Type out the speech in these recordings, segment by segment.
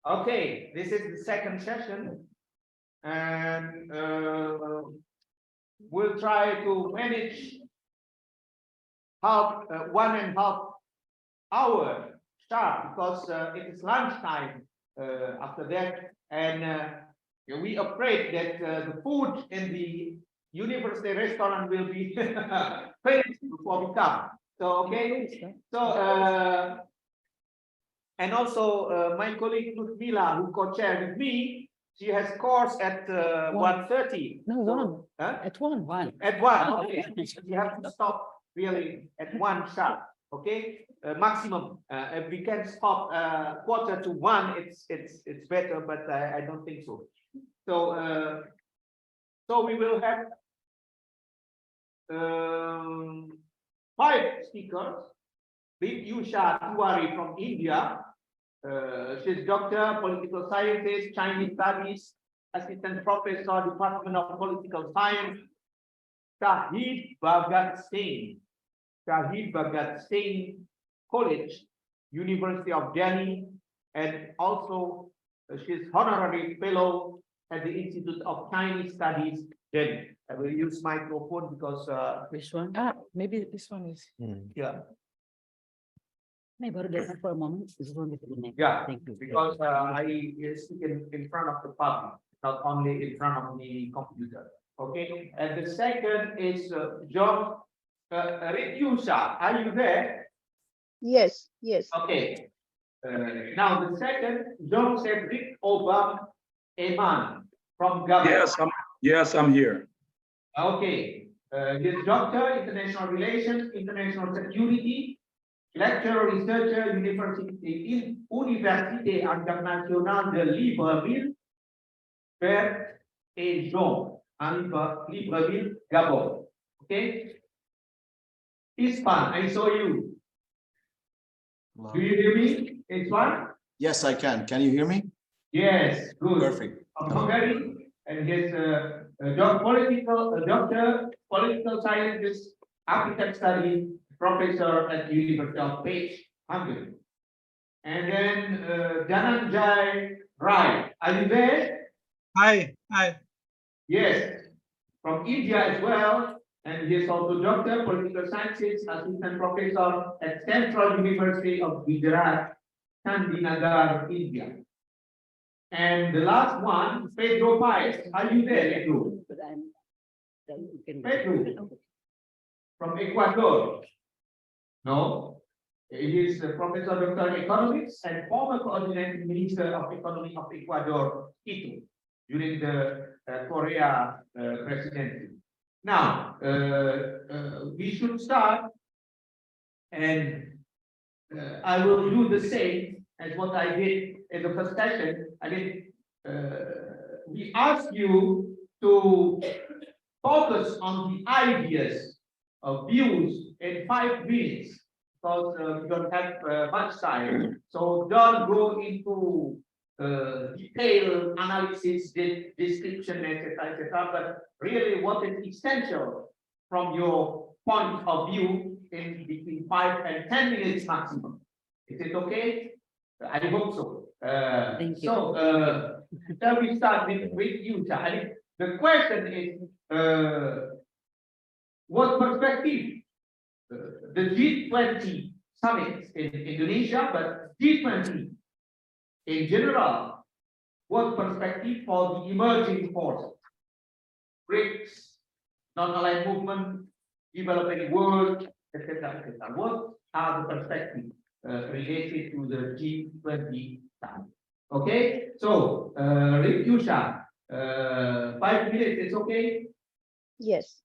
Okay, this is the second session, and we'll try to manage half 1.5 hour sharp because it is lunchtime after that, and we afraid that the food in the university restaurant will be finished before we come. So okay, so and also my colleague Ludmila, who co-chair with me, she has course at 1:30. No, So, at one. at 1, okay. You have to stop really at 1 sharp, okay? Maximum. If we can stop 1:15, it's better, but I don't think so. So we will have 5 speakers. Rityusha Tiwary from India. She's doctor, political scientist, Chinese studies, assistant professor, Department of Political Science. Shaheed Bhagat Singh, College, University of Delhi, and also she's honorary fellow at the Institute of Chinese Studies, Delhi. I will use microphone because Which one? Maybe this one is. yeah. Maybe for a moment. This one is the next. Yeah, Thank you. because I speak in front of the public, not only in front of the computer. Okay, and the second is John Rityusha. Are you there? Yes, yes. Okay. Now the second, John Cedric Obam Eman from Gabon. Yes, I'm here. Okay. His doctor, international relations, international security, lecturer, researcher, Université Internationale de Libreville, Père et Jean, Libreville, Gabon. Okay. Ispan, I saw you. Hello. Do you hear me? Ispan? Yes, I can. Can you hear me? Yes, good. Perfect. From Hungary, and his doctor, political scientist, architect study, professor at the University of Page, Hungary. And then Dhananjay Rai. Are you there? Hi. Yes. From India as well. And he is also doctor, political sciences, assistant professor at Central University of Gujarat, Gandhinagar, India. And the last one, Pedro Paez. Are you there, Pedro? But Pedro. From Ecuador. No. He is a professor doctor economics and former coordinating minister of economy of Ecuador, Quito, during the Korea presidency. Now, we should start, and I will do the same as what I did in the first session. We ask you to focus on the ideas of views in 5 minutes, because we don't have much time. So don't go into detailed analysis, description, etc., but really what is essential from your point of view in between 5 and 10 minutes maximum. Is it okay? I hope so. Thank you. So shall we start with you, Shaheed? The question is, what perspective the G20 summit in Indonesia, but G20 in general, what perspective for the emerging forces, BRICS, non-aligned movement, developing world, etc., etc. What are the perspectives related to the G20 summit? Okay, so Rityusha, 5 minutes, it's okay? Yes.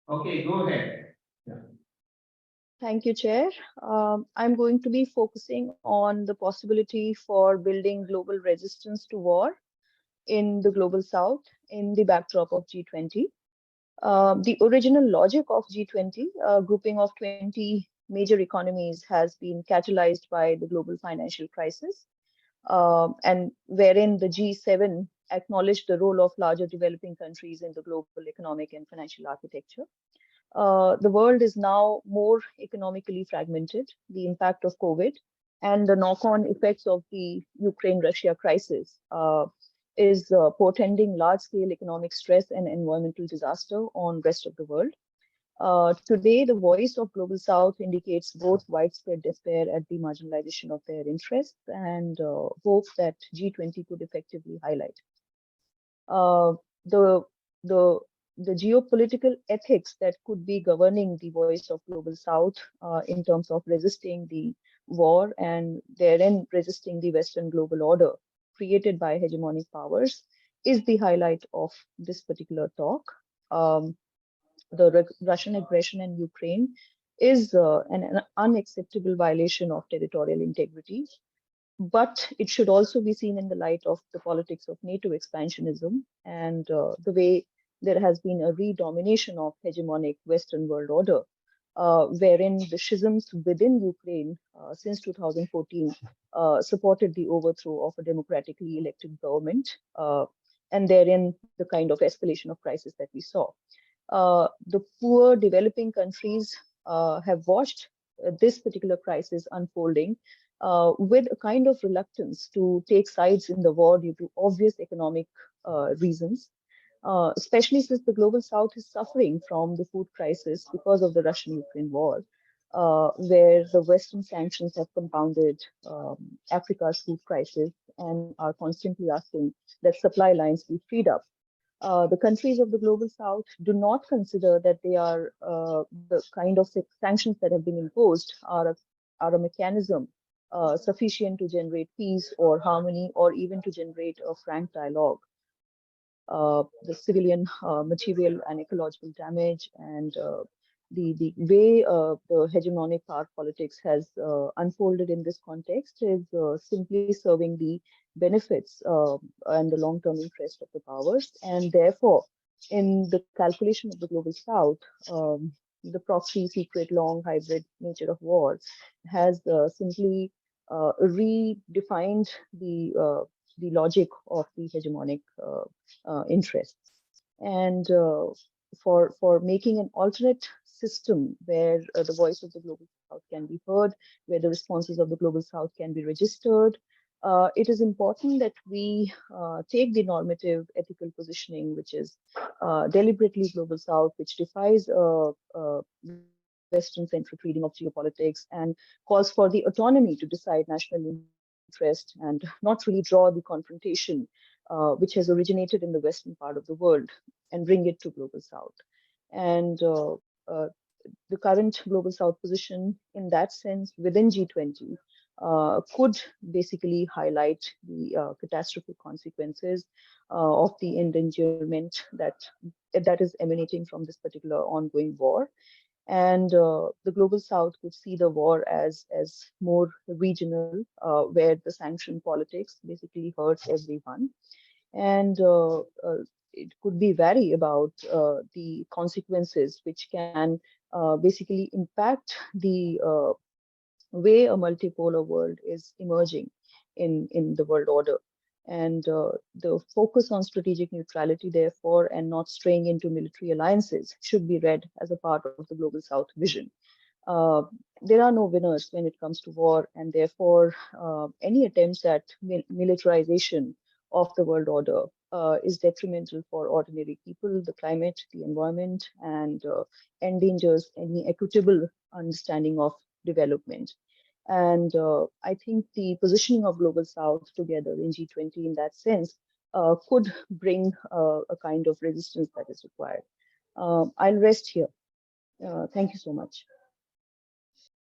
Okay, go ahead. Thank you, Chair. I'm going to be focusing on the possibility for building global resistance to war in the global south in the backdrop of G20. The original logic of G20, a grouping of 20 major economies, has been catalyzed by the global financial crisis, and wherein the G7 acknowledged the role of larger developing countries in the global economic and financial architecture. The world is now more economically fragmented. The impact of COVID and the knock-on effects of the Ukraine-Russia crisis is portending large-scale economic stress and environmental disaster on rest of the world. Today, the voice of Global South indicates both widespread despair at the marginalization of their interests and hope that G20 could effectively highlight. Uh, the, the, the geopolitical ethics that could be governing the voice of Global South in terms of resisting the war and therein resisting the Western global order created by hegemonic powers is the highlight of this particular talk. The Russian aggression in Ukraine is an unacceptable violation of territorial integrity, but it should also be seen in the light of the politics of NATO expansionism and the way there has been a redomination of hegemonic Western world order, wherein the schisms within Ukraine since 2014 supported the overthrow of a democratically elected government, and therein the kind of escalation of crisis that we saw. The poor developing countries have watched this particular crisis unfolding with a kind of reluctance to take sides in the war due to obvious economic reasons, especially since the global south is suffering from the food crisis because of the Russian-Ukraine war, where the Western sanctions have compounded Africa's food crisis and are constantly asking that supply lines be freed up. The countries of the global south do not consider that they are the kind of sanctions that have been imposed are a mechanism sufficient to generate peace or harmony or even to generate a frank dialogue. The civilian material and ecological damage and the way the hegemonic power politics has unfolded in this context is simply serving the benefits and the long-term interest of the powers. And therefore, in the calculation of the global south, the proxy, secret, long, hybrid nature of war has simply redefined the logic of the hegemonic interests. And for making an alternate system where the voice of the global south can be heard, where the responses of the global south can be registered, it is important that we take the normative ethical positioning, which is deliberately global south, which defies Western-centric reading of geopolitics and calls for the autonomy to decide national interest and not really draw the confrontation which has originated in the Western part of the world and bring it to global south. And the current global south position in that sense within G20 could basically highlight the catastrophic consequences of the endangerment that is emanating from this particular ongoing war. And the global south could see the war as more regional, where the sanction politics basically hurts everyone. And it could be vary about the consequences which can basically impact the way a multipolar world is emerging in the world order. And the focus on strategic neutrality, therefore, and not straying into military alliances should be read as a part of the Global South vision. There are no winners when it comes to war, and therefore, any attempts at militarization of the world order is detrimental for ordinary people, the climate, the environment, and endangers any equitable understanding of development. And I think the positioning of Global South together in G20 in that sense could bring a kind of resistance that is required. I'll rest here. Thank you so much.